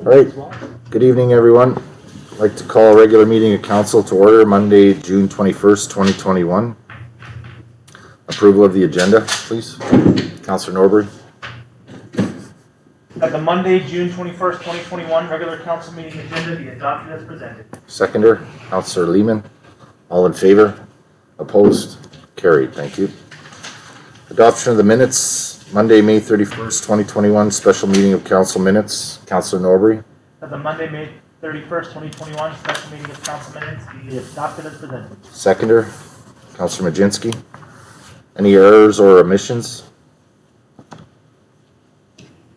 All right, good evening, everyone. I'd like to call a regular meeting of council to order Monday, June 21st, 2021. Approval of the agenda, please. Councillor Norbury. That the Monday, June 21st, 2021 regular council meeting agenda be adopted as presented. Seconder, Councillor Lehman. All in favor? Opposed? Carried. Thank you. Adoption of the minutes, Monday, May 31st, 2021, special meeting of council minutes. Councillor Norbury. That the Monday, May 31st, 2021 special meeting of council minutes be adopted as presented. Seconder, Councillor Majinski. Any errors or omissions?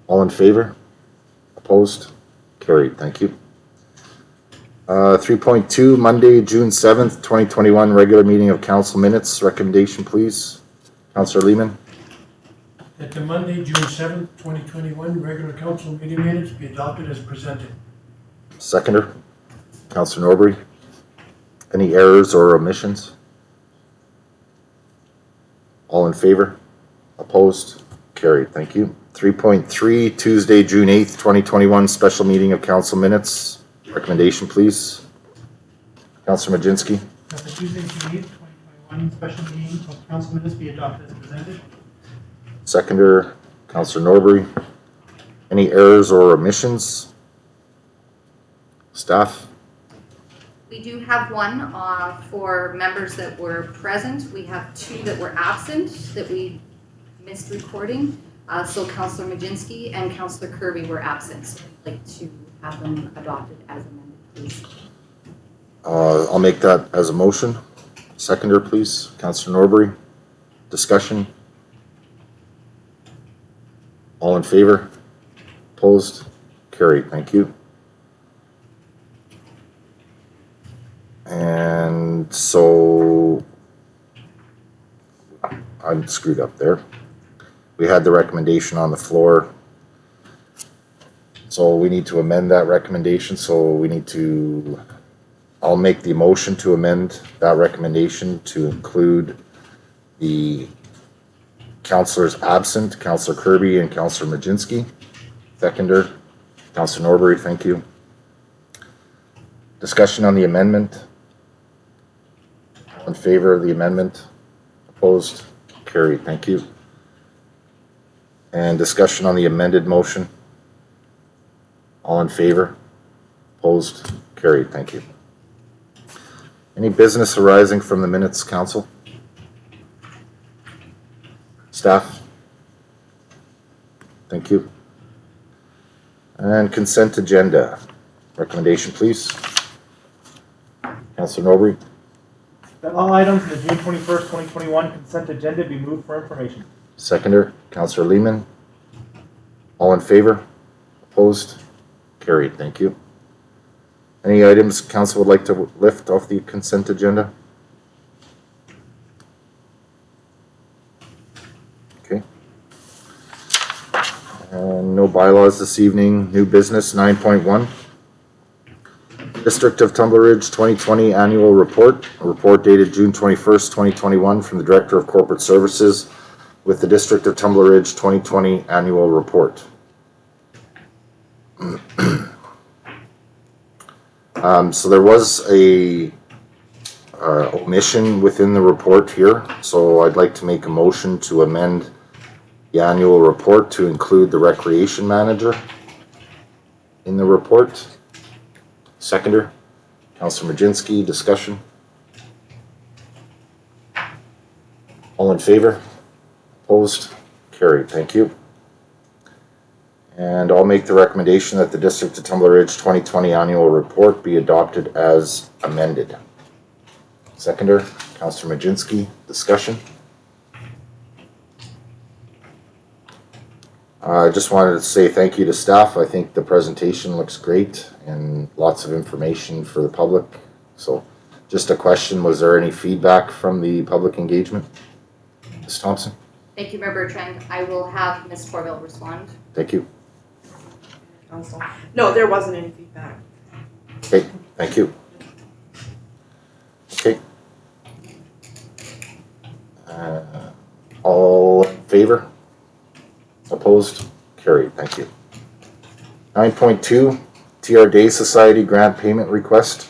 All in favor? Opposed? Carried. Thank you. 3.2, Monday, June 7th, 2021, regular meeting of council minutes. Recommendation, please. Councillor Lehman. That the Monday, June 7th, 2021 regular council meeting minutes be adopted as presented. Seconder, Councillor Norbury. Any errors or omissions? All in favor? Opposed? Carried. Thank you. 3.3, Tuesday, June 8th, 2021, special meeting of council minutes. Recommendation, please. Councillor Majinski. That the Tuesday, June 8th, 2021 special meeting of council minutes be adopted as presented. Seconder, Councillor Norbury. Any errors or omissions? Staff? We do have one for members that were present. We have two that were absent that we missed recording. So Councillor Majinski and Councillor Kirby were absent. So I'd like to have them adopted as amended, please. I'll make that as a motion. Seconder, please. Councillor Norbury. Discussion? All in favor? Opposed? Carried. Thank you. And so I'm screwed up there. We had the recommendation on the floor. So we need to amend that recommendation. I'll make the motion to amend that recommendation to include the councillors absent, Councillor Kirby and Councillor Majinski. Seconder, Councillor Norbury, thank you. Discussion on the amendment. All in favor of the amendment? Opposed? Carried, thank you. And discussion on the amended motion. All in favor? Opposed? Carried, thank you. Any business arising from the minutes, council? Staff? Thank you. And consent agenda. Recommendation, please. Councillor Norbury. That all items in the June 21st, 2021 consent agenda be moved for information. Seconder, Councillor Lehman. All in favor? Opposed? Carried, thank you. Any items council would like to lift off the consent agenda? Okay. And no bylaws this evening. New business 9.1. District of Tumbler Ridge 2020 Annual Report. A report dated June 21st, 2021 from the Director of Corporate Services with the District of Tumbler Ridge 2020 Annual Report. So there was a omission within the report here, so I'd like to make a motion to amend the annual report to include the recreation manager in the report. Seconder, Councillor Majinski, discussion. All in favor? Opposed? Carried, thank you. And I'll make the recommendation that the District of Tumbler Ridge 2020 Annual Report be adopted as amended. Seconder, Councillor Majinski, discussion. I just wanted to say thank you to staff. I think the presentation looks great and lots of information for the public. So just a question, was there any feedback from the public engagement? Ms. Thompson? Thank you, Member Trent. I will have Ms. Corville respond. Thank you. No, there wasn't any feedback. Okay, thank you. Okay. All in favor? Opposed? Carried, thank you. 9.2, TR Day Society grant payment request.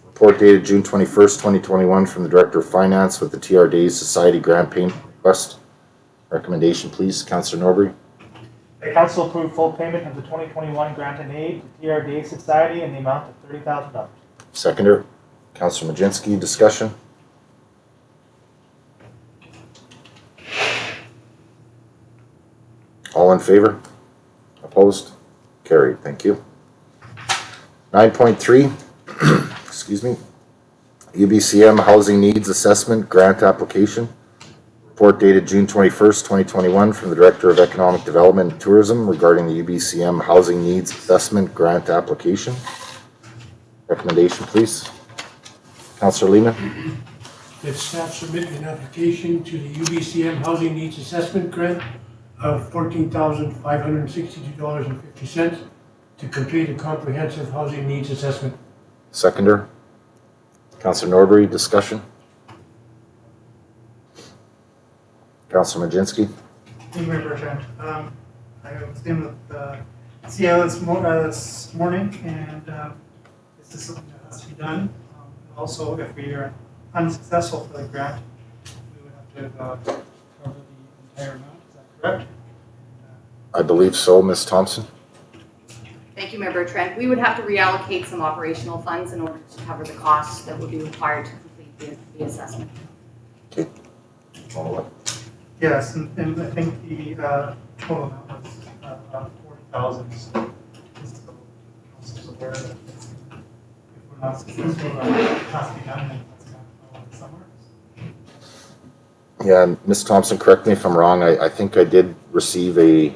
Report dated June 21st, 2021 from the Director of Finance with the TR Day Society grant payment request. Recommendation, please, Councillor Norbury. The council approve full payment of the 2021 grant and aid to TRDA Society in the amount of $30,000. Seconder, Councillor Majinski, discussion. All in favor? Opposed? Carried, thank you. 9.3, excuse me, UBCM Housing Needs Assessment Grant Application. Report dated June 21st, 2021 from the Director of Economic Development and Tourism regarding the UBCM Housing Needs Assessment Grant Application. Recommendation, please. Councillor Lehman. That staff submit an application to the UBCM Housing Needs Assessment Grant of $14,562.50 to complete a comprehensive housing needs assessment. Seconder. Councillor Norbury, discussion. Councillor Majinski. Thank you, Mayor Bertrand. I was in with CL this morning, and this is something that has to be done. Also, if we are unsuccessful for the grant, we would have to cover the entire amount. Is that correct? I believe so, Ms. Thompson. Thank you, Mayor Bertrand. We would have to reallocate some operational funds in order to cover the costs that would be required to complete the assessment. Okay. Follow up. Yes, and I think the total amount was about 40,000. Just so council's aware that if we're not successful, it has to be done, and that's going to go somewhere. Yeah, Ms. Thompson, correct me if I'm wrong. I think I did receive a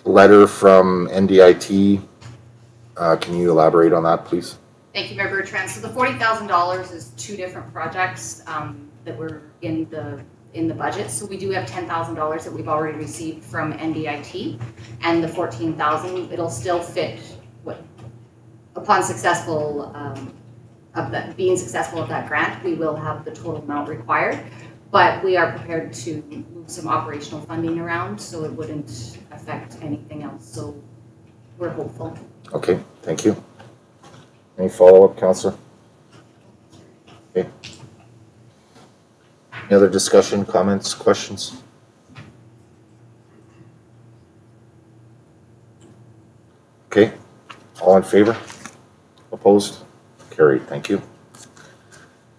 letter from NDIT. Can you elaborate on that, please? Thank you, Mayor Bertrand. So the $40,000 is two different projects that were in the budget. So we do have $10,000 that we've already received from NDIT, and the $14,000, it'll still fit upon successful being successful of that grant. We will have the total amount required, but we are prepared to move some operational funding around so it wouldn't affect anything else. So we're hopeful. Okay, thank you. Any follow-up, Councillor? Okay. Any other discussion, comments, questions? Okay, all in favor? Opposed? Carried, thank you.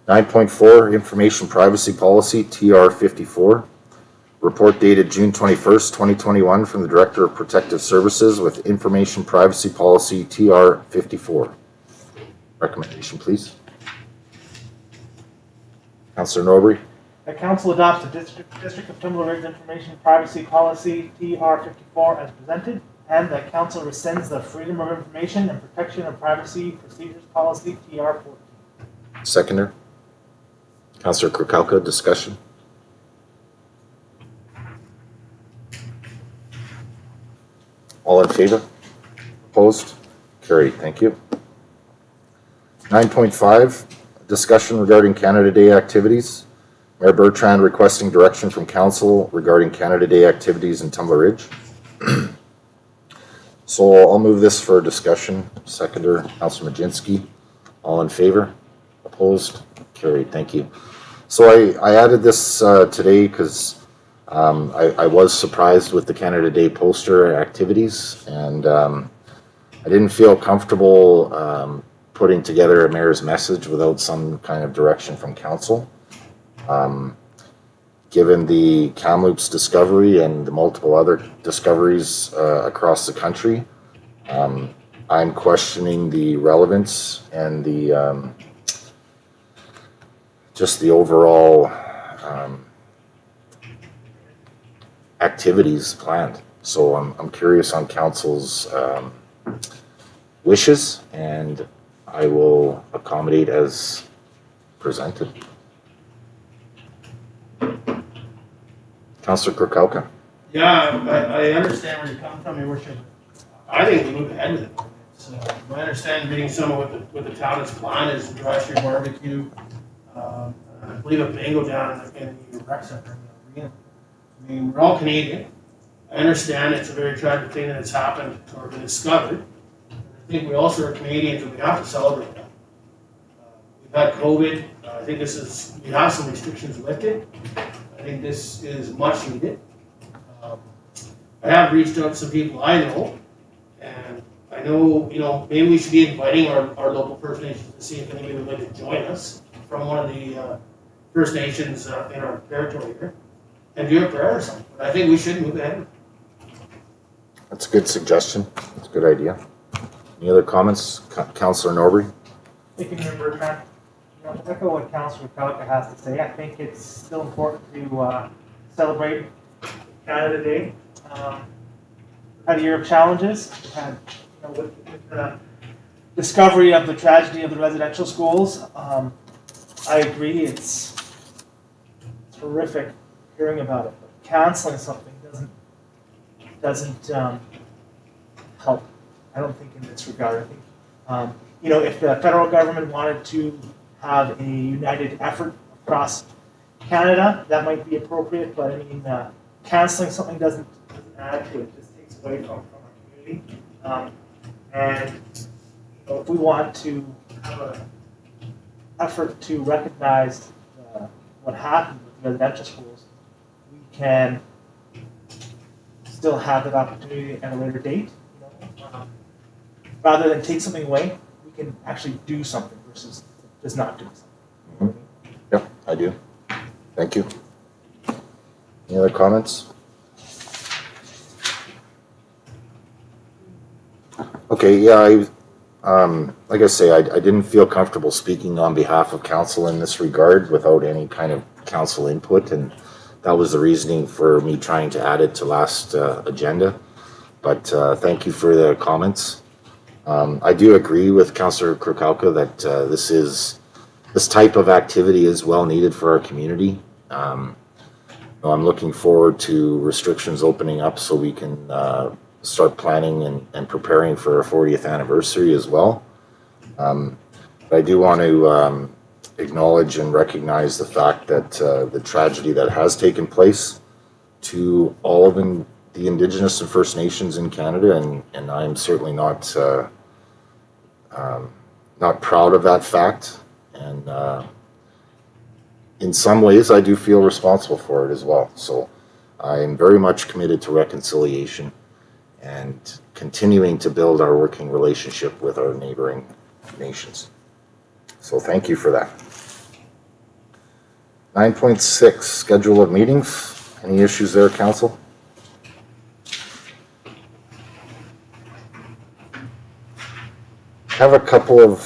9.4, Information Privacy Policy, TR 54. Report dated June 21st, 2021 from the Director of Protective Services with Information Privacy Policy, TR 54. Recommendation, please. Councillor Norbury. The council adopts the District of Tumbler Information Privacy Policy, TR 54, as presented, and that council rescinds the Freedom of Information and Protection of Privacy Procedures Policy, TR 14. Seconder. Councillor Kukalka, discussion. All in favor? Opposed? Carried, thank you. 9.5, discussion regarding Canada Day activities. Mayor Bertrand requesting direction from council regarding Canada Day activities in Tumbler Ridge. So I'll move this for discussion. Seconder, Councillor Majinski. All in favor? Opposed? Carried, thank you. So I added this today because I was surprised with the Canada Day poster activities, and I didn't feel comfortable putting together a mayor's message without some kind of direction from council. Given the Kamloops discovery and the multiple other discoveries across the country, I'm questioning the relevance and the just the overall activities planned. So I'm curious on council's wishes, and I will accommodate as presented. Councillor Kukalka. Yeah, I understand where you're coming from, Your Worship. I think we move ahead with it. So my understanding, being someone with the town's plan is to drive through barbecue. I believe a bingo down in the rec center. I mean, we're all Canadian. I understand it's a very tragic thing that has happened or been discovered. There's think we also are Canadians and we have to celebrate that. We've had COVID. I think we have some restrictions lifted. I think this is much needed. I have reached out to some people I know, and I know, maybe we should be inviting our local First Nations to see if anybody would like to join us from one of the First Nations in our territory here and do a prayer or something. But I think we should move ahead. That's a good suggestion. That's a good idea. Any other comments? Councillor Norbury? Thank you, Member Bertrand. To echo what Councillor Pelka has to say, I think it's still important to celebrate Canada Day. We've had a year of challenges. We've had, with the discovery of the tragedy of the residential schools. I agree, it's horrific hearing about it, but canceling something doesn't help. I don't think in this regard. I think if the federal government wanted to have a united effort across Canada, that might be appropriate. But I mean, canceling something doesn't add to it; just takes away from our community. And if we want to have an effort to recognize what happened with the residential schools, we can still have that opportunity at a later date. Rather than take something away, we can actually do something versus just not doing something. Yep, I do. Thank you. Any other comments? Okay, yeah, like I say, I didn't feel comfortable speaking on behalf of council in this regard without any kind of council input, and that was the reasoning for me trying to add it to last agenda. But thank you for the comments. I do agree with Councillor Kurkalka that this type of activity is well needed for our community. I'm looking forward to restrictions opening up so we can start planning and preparing for our 40th anniversary as well. But I do want to acknowledge and recognize the fact that the tragedy that has taken place to all of the Indigenous and First Nations in Canada, and I'm certainly not proud of that fact, and in some ways I do feel responsible for it as well. So I'm very much committed to reconciliation and continuing to build our working relationship with our neighboring nations. So thank you for that. 9.6, schedule of meetings. Any issues there, Council? I have a couple of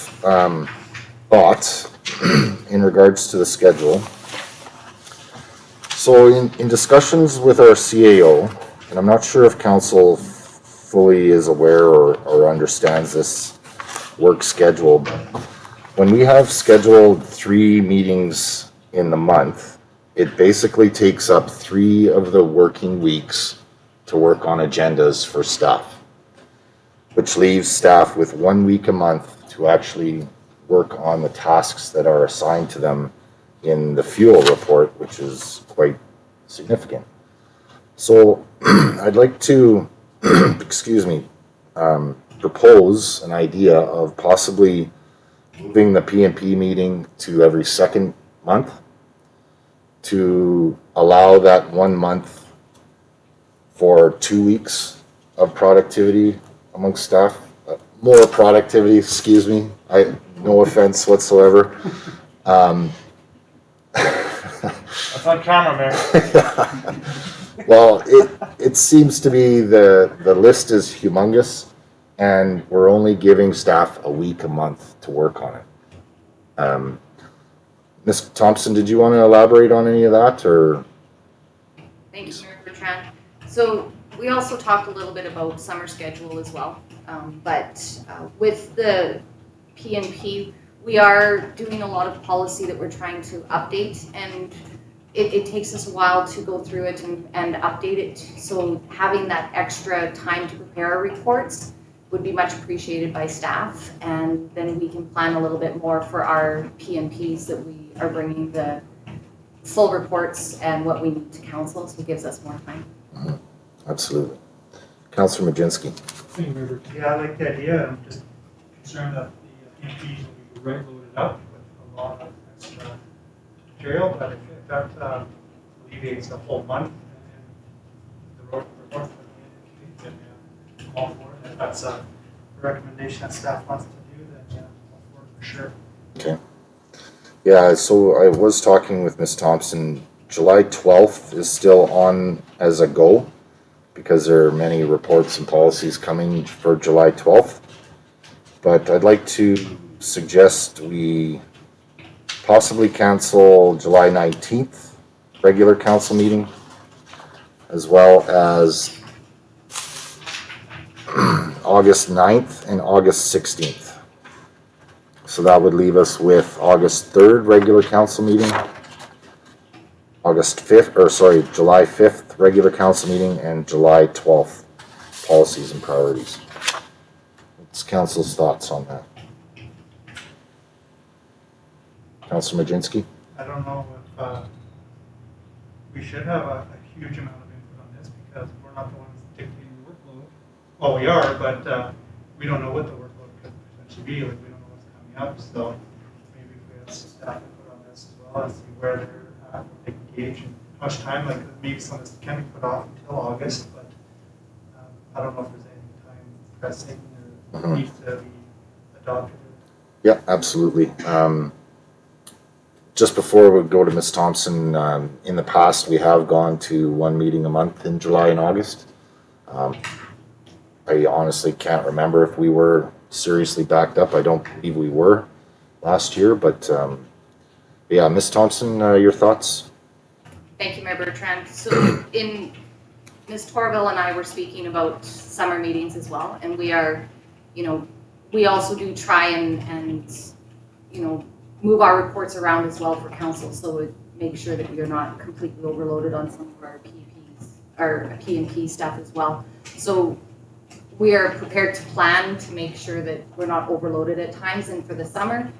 thoughts in regards to the schedule. So in discussions with our CAO, and I'm not sure if Council fully is aware or understands this work schedule, but when we have scheduled 3 meetings in the month, it basically takes up 3 of the working weeks to work on agendas for staff, which leaves staff with 1 week a month to actually work on the tasks that are assigned to them in the fuel report, which is quite significant. So I'd like to, propose an idea of possibly moving the P&P meeting to every second month to allow that 1 month for 2 weeks of productivity amongst staff. More productivity, no offense whatsoever. That's on camera, Mayor. Well, it seems to be the list is humongous, and we're only giving staff a week a month to work on it. Ms. Thompson, did you want to elaborate on any of that, or? Thank you, Mayor Bertrand. So we also talked a little bit about summer schedule as well, but with the P&P, we are doing a lot of policy that we're trying to update, and it takes us a while to go through it and update it. So having that extra time to prepare our reports would be much appreciated by staff, and then we can plan a little bit more for our P&Ps that we are bringing the full reports and what we need to council, so it gives us more time. Absolutely. Councillor Majinski. Yeah, I like the idea. I'm just concerned that the EMPs will be right loaded up with a lot of extra material, but if that alleviates the whole month and the road report for the end, then all for it. If that's a recommendation that staff wants to do, then yeah, all for it for sure. Okay. Yeah, so I was talking with Ms. Thompson. July 12th is still on as a go because there are many reports and policies coming for July 12th. But I'd like to suggest we possibly cancel July 19th regular council meeting, as well as August 9th and August 16th. So that would leave us with August 3rd regular council meeting, July 5th regular council meeting, and July 12th policies and priorities. What's council's thoughts on that? Councilor Majinski? I don't know if we should have a huge amount of input on this because we're not the ones dictating the workload. Well, we are, but we don't know what the workload could potentially be. Like, we don't know what's coming up. So maybe if we have some staff input on this as well and see where they're what they can gauge and how much time, like maybe some of this can be put off until August, but I don't know if there's any time pressing or needs to be adopted. Yeah, absolutely. Just before we go to Ms. Thompson, in the past we have gone to one meeting a month in July and August. I honestly can't remember if we were seriously backed up. I don't believe we were last year, but yeah, Ms. Thompson, your thoughts? Thank you, Mayor Bertrand. So Ms. Torville and I were speaking about summer meetings as well, and we are, we also do try and move our reports around as well for council, so it make sure that we are not completely overloaded on some of our PPs, our P&P stuff as well. So we are prepared to plan to make sure that we're not overloaded at times, and for the summer,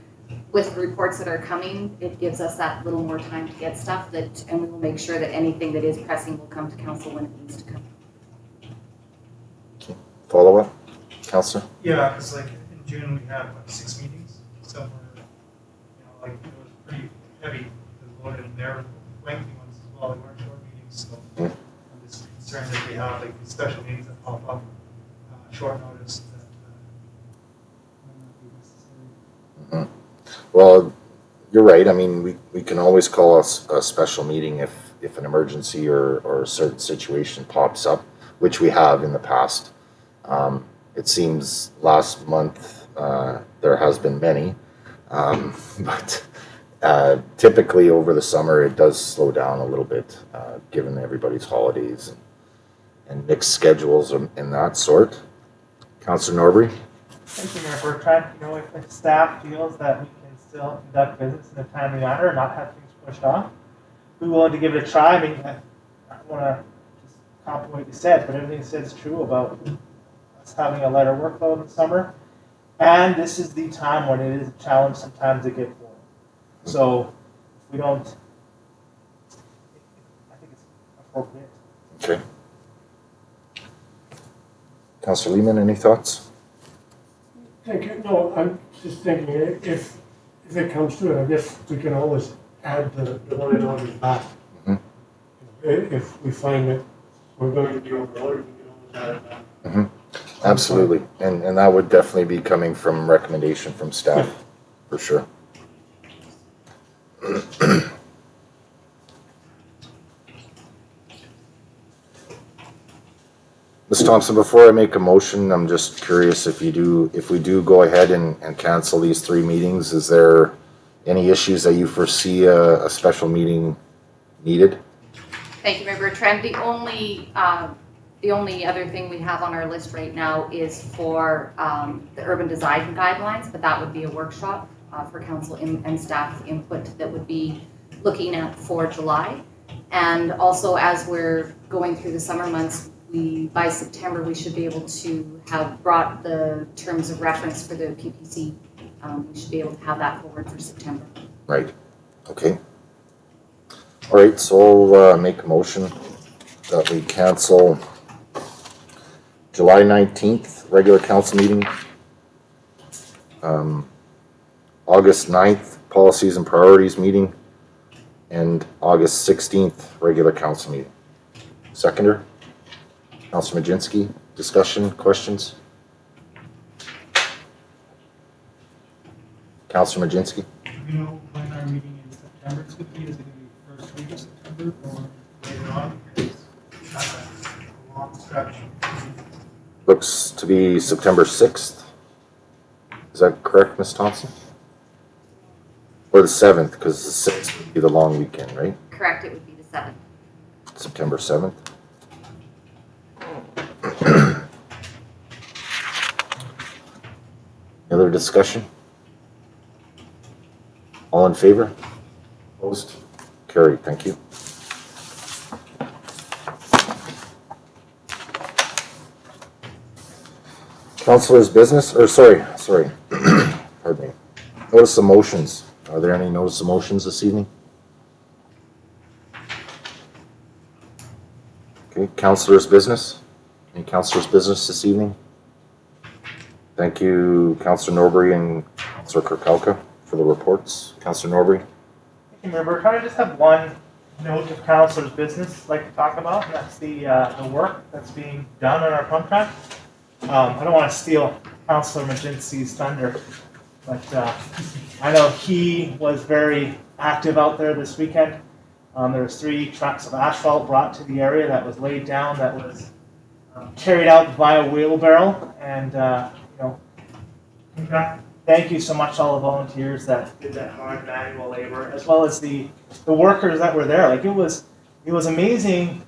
with the reports that are coming, it gives us that little more time to get stuff and we will make sure that anything that is pressing will come to council when it needs to come. Okay. Follow up, Councillor? Yeah, because like in June we had 6 meetings, so we're, like it was pretty heavy, loaded in there, lengthy ones as well. They weren't short meetings, so I'm just concerned that we have like these special meetings that pop up short notice that might not be necessary. Well, you're right. I mean, we can always call a special meeting if an emergency or a certain situation pops up, which we have in the past. It seems last month there has been many, but typically over the summer it does slow down a little bit, given everybody's holidays and mixed schedules and that sort. Councillor Norbury? Thank you, Mayor Bertrand. If the staff feels that we can still conduct business in a timely manner and not have things pushed off, we're willing to give it a try. I mean, I don't want to just compliment what you said, but everything you said is true about us having a lighter workload in the summer. And this is the time when it is a challenge sometimes to get forward. So if we don't, I think it's appropriate. Okay. Councillor Lehman, any thoughts? Thank you. No, I'm just thinking if it comes to it, I guess we can always add the one in August back. If we find that we're going to be overloaded, we can always add it back. Absolutely. And that would definitely be coming from recommendation from staff, for sure. Ms. Thompson, before I make a motion, I'm just curious if we do go ahead and cancel these 3 meetings, is there any issues that you foresee a special meeting needed? Thank you, Mayor Bertrand. The only other thing we have on our list right now is for the urban design guidelines, but that would be a workshop for council and staff input that would be looking at for July. And also, as we're going through the summer months, by September, we should be able to have brought the terms of reference for the PPC. We should be able to have that forward for September. Right. Okay. All right, so I'll make a motion that we cancel July 19th regular council meeting, August 9th, policies and priorities meeting, and August 16th, regular council meeting. Seconder, Councilor Majinski, discussion, questions? Councilor Majinski? Do you know when our meeting in September is going to be? Is it going to be first week of September or later on? It's not a long stretch. Looks to be September 6th. Is that correct, Ms. Thompson? Or the 7th, because the 6th would be the long weekend, right? Correct, it would be the 7th. September 7th. Any other discussion? All in favor? Opposed? Carried, thank you. Councilor's business, or sorry, pardon me. Notice of motions. Are there any notice of motions this evening? Okay, councilor's business. Any councilor's business this evening? Thank you, Councilor Norbury and Councilor Kirkowka for the reports. Councilor Norbury? Thank you, Member. Can I just have one note of councilor's business I'd like to talk about? And that's the work that's being done on our pump track. I don't want to steal Councilor Majinski's thunder, but I know he was very active out there this weekend. There was 3 tracks of asphalt brought to the area that was laid down, that was carried out via wheelbarrow, and thank you so much to all the volunteers that did that hard manual labor, as well as the workers that were there. Like it was amazing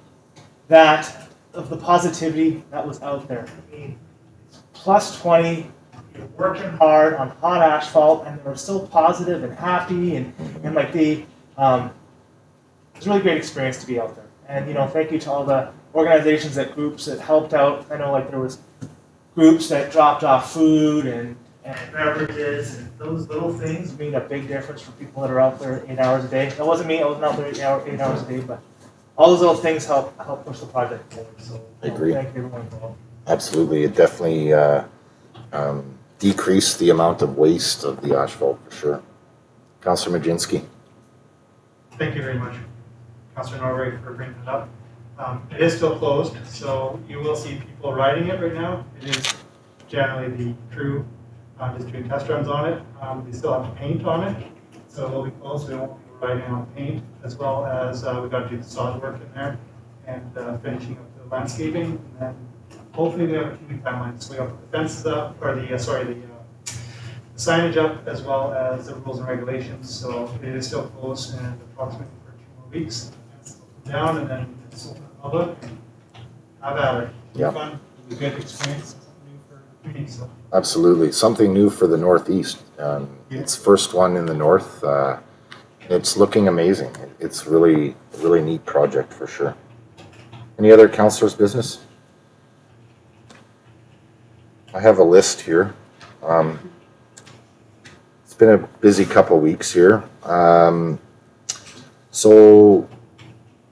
that of the positivity that was out there. I mean, it's plus 20. You're working hard on hot asphalt, and they were still positive and happy, and like it's a really great experience to be out there. And thank you to all the organizations, groups that helped out. I know like there was groups that dropped off food and beverages, and those little things made a big difference for people that are out there 8 hours a day. That wasn't me, I wasn't out there 8 hours a day, but all those little things help push the project forward. So I agree. Thank you everyone involved. Absolutely, it definitely decreased the amount of waste of the asphalt for sure. Councilor Majinski? Thank you very much, Councilor Norbury, for bringing it up. It is still closed, so you will see people riding it right now. It is generally the crew just doing test runs on it. They still have to paint on it, so it will be closed. We won't be riding on paint, as well as we've got to do the sod work in there and finishing up the landscaping. And then hopefully we have a 2-week timeline. So we have the fences up, or the signage up, as well as the rules and regulations. So it is still closed and approximately for 2 more weeks. It's down, and then it's open to the public. Have at it. Yeah. Fun. It'll be a good experience. Something new for the community. So. Absolutely, something new for the Northeast. It's first one in the North. It's looking amazing. It's really neat project for sure. Any other councilor's business? I have a list here. It's been a busy couple weeks here. So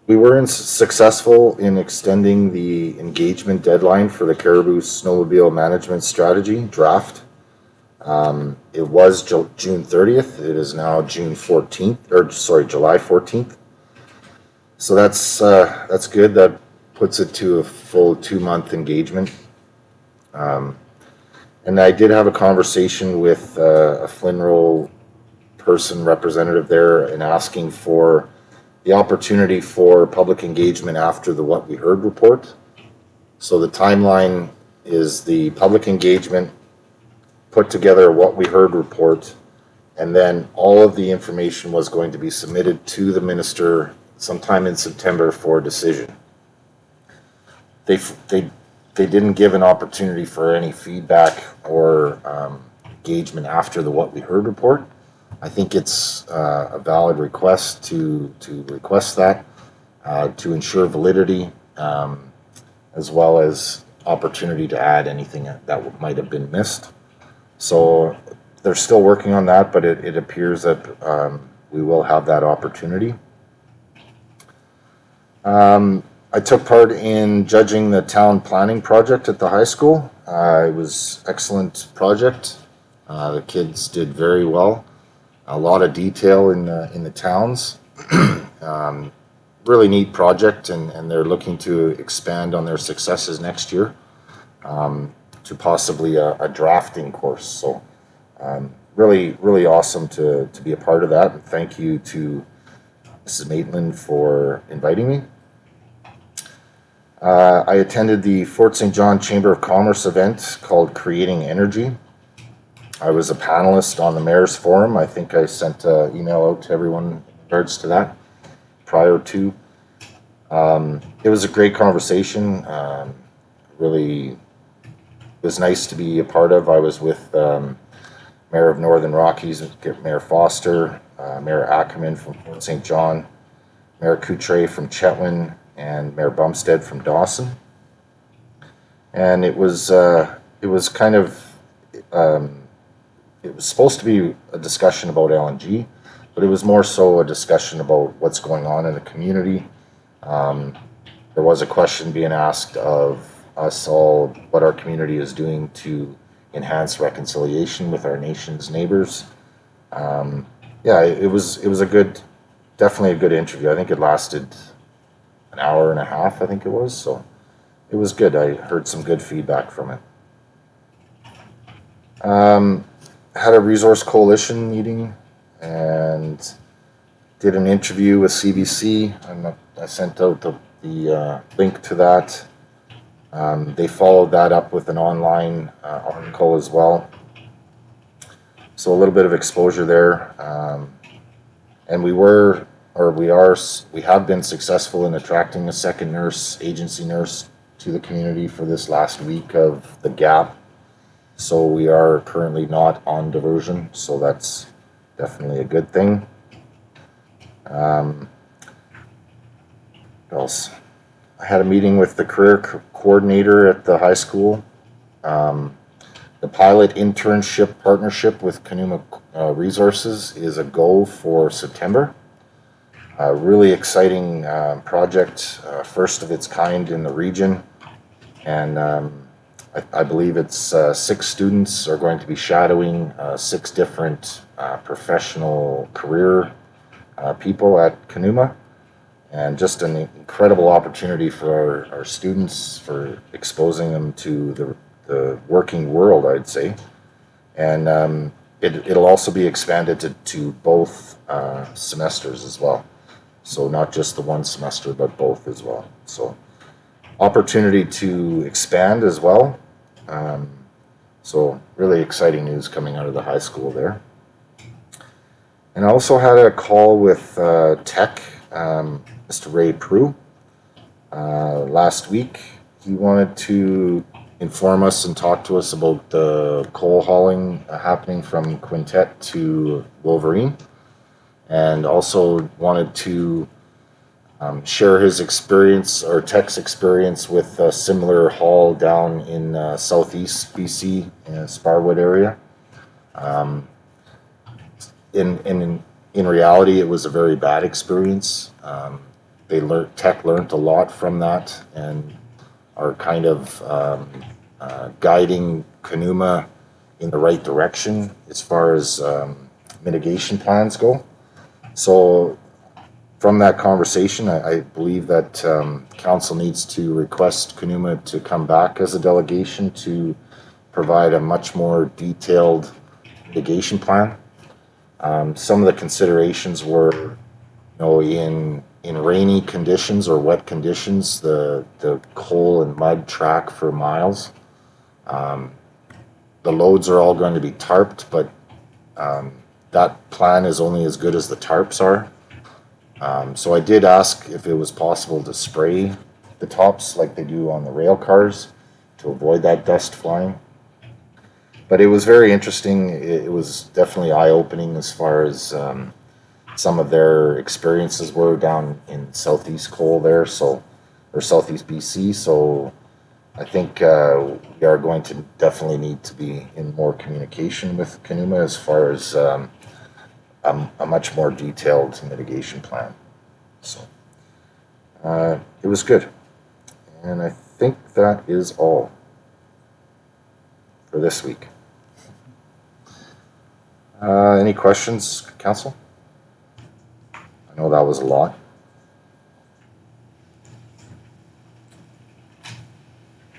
we were successful in extending the engagement deadline for the Caribou Snowmobile Management Strategy draft. It was June 30th. It is now July 14th. So that's good. That puts it to a full 2-month engagement. And I did have a conversation with a Flynn Row person, representative there, and asking for the opportunity for public engagement after the What We Heard report. So the timeline is the public engagement, put together a What We Heard report, and then all of the information was going to be submitted to the minister sometime in September for a decision. They didn't give an opportunity for any feedback or engagement after the What We Heard report. I think it's a valid request to request that, to ensure validity, as well as opportunity to add anything that might have been missed. So they're still working on that, but it appears that we will have that opportunity. I took part in judging the town planning project at the high school. It was an excellent project. The kids did very well. A lot of detail in the towns. Really neat project, and they're looking to expand on their successes next year to possibly a drafting course. So really awesome to be a part of that. And thank you to Mrs. Maitland for inviting me. I attended the Fort St. John Chamber of Commerce event called Creating Energy. I was a panelist on the Mayor's Forum. I think I sent an email out to everyone in regards to that prior to. It was a great conversation. Really, it was nice to be a part of. I was with Mayor of Northern Rockies, Mayor Foster, Mayor Ackerman from Fort St. John, Mayor Coutre from Chetwynd, and Mayor Bumstead from Dawson. And it was kind of, it was supposed to be a discussion about LNG, but it was more so a discussion about what's going on in the community. There was a question being asked of us all, what our community is doing to enhance reconciliation with our nation's neighbors. Yeah, it was definitely a good interview. I think it lasted an hour and a half, I think it was. So it was good. I heard some good feedback from it. Had a Resource Coalition meeting and did an interview with CBC. I sent out the link to that. They followed that up with an online article as well. So a little bit of exposure there. And we have been successful in attracting a second nurse, agency nurse, to the community for this last week of the gap. So we are currently not on diversion, so that's definitely a good thing. What else? I had a meeting with the career coordinator at the high school. The pilot internship partnership with Conuma Resources is a go for September. A really exciting project, first of its kind in the region. And I believe it's 6 students are going to be shadowing 6 different professional career people at Conuma. And just an incredible opportunity for our students, for exposing them to the working world, I'd say. And it'll also be expanded to both semesters as well. So not just the one semester, but both as well. So opportunity to expand as well. So really exciting news coming out of the high school there. And I also had a call with Tech, Mr. Ray Prue, last week. He wanted to inform us and talk to us about the coal hauling happening from Quintet to Wolverine, and also wanted to share his experience, or Tech's experience, with a similar haul down in southeast BC, in the Sparwood area. In reality, it was a very bad experience. Tech learned a lot from that, and are kind of guiding Conuma in the right direction as far as mitigation plans go. So from that conversation, I believe that council needs to request Conuma to come back as a delegation to provide a much more detailed mitigation plan. Some of the considerations were, in rainy conditions or wet conditions, the coal and mud track for miles. The loads are all going to be tarped, but that plan is only as good as the tarps are. So I did ask if it was possible to spray the tops like they do on the rail cars to avoid that dust flying. But it was very interesting. It was definitely eye-opening as far as some of their experiences were down in southeast coal there, or southeast BC. So I think we are going to definitely need to be in more communication with Conuma as far as a much more detailed mitigation plan. So it was good. And I think that is all for this week. Any questions, council? I know that was a lot.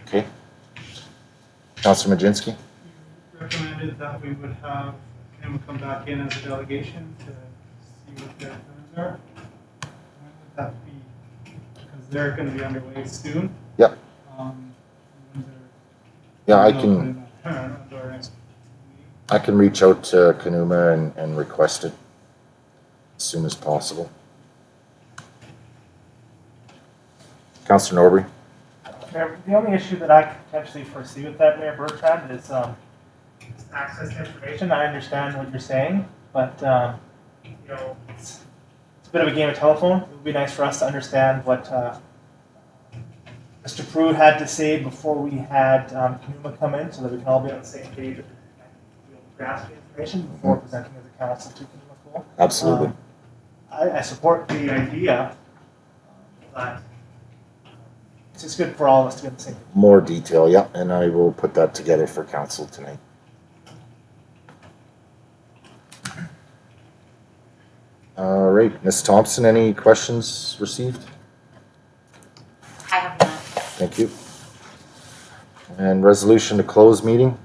Okay. Councilor Majinski? Recommended that we would have him come back in as a delegation to see what their plans are. When would that be? Because they're gonna be underway soon. Yep. When's their- Yeah, I No, can, no, our next meeting. I can reach out to Kanuma and request it as soon as possible. Councilor Norbury? Mayor, the only issue that I could potentially foresee with that, Mayor Bertrand, is access to information. I understand what you're saying, but it's a bit of a game of telephone. It would be nice for us to understand what Mr. Prude had to say before we had Kanuma come in, so that we can all be on the same page and grasp the information before presenting as a council to Kanuma Cool. Absolutely. I support the idea, but it's just good for all of us to be on the same page. More detail, yeah, and I will put that together for council tonight. All right, Ms. Thompson, any questions received? I have none. Thank you. And resolution to close meeting,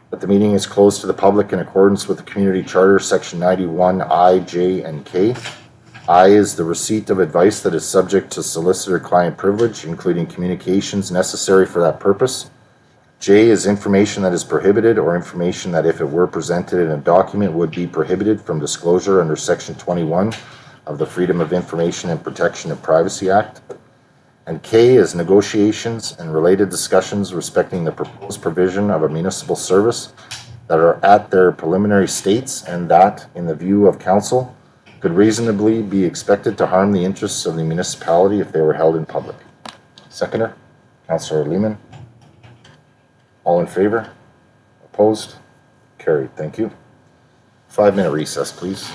that the meeting is closed to the public in accordance with the Community Charter, Section 91, I, J, and K. I is the receipt of advice that is subject to solicitor-client privilege, including communications necessary for that purpose. J is information that is prohibited or information that, if it were presented in a document, would be prohibited from disclosure under Section 21 of the Freedom of Information and Protection of Privacy Act. And K is negotiations and related discussions respecting the proposed provision of a municipal service that are at their preliminary states and that, in the view of council, could reasonably be expected to harm the interests of the municipality if they were held in public. Seconder, Councillor Lehman. All in favor? Opposed? Carried. Thank you. 5-minute recess, please.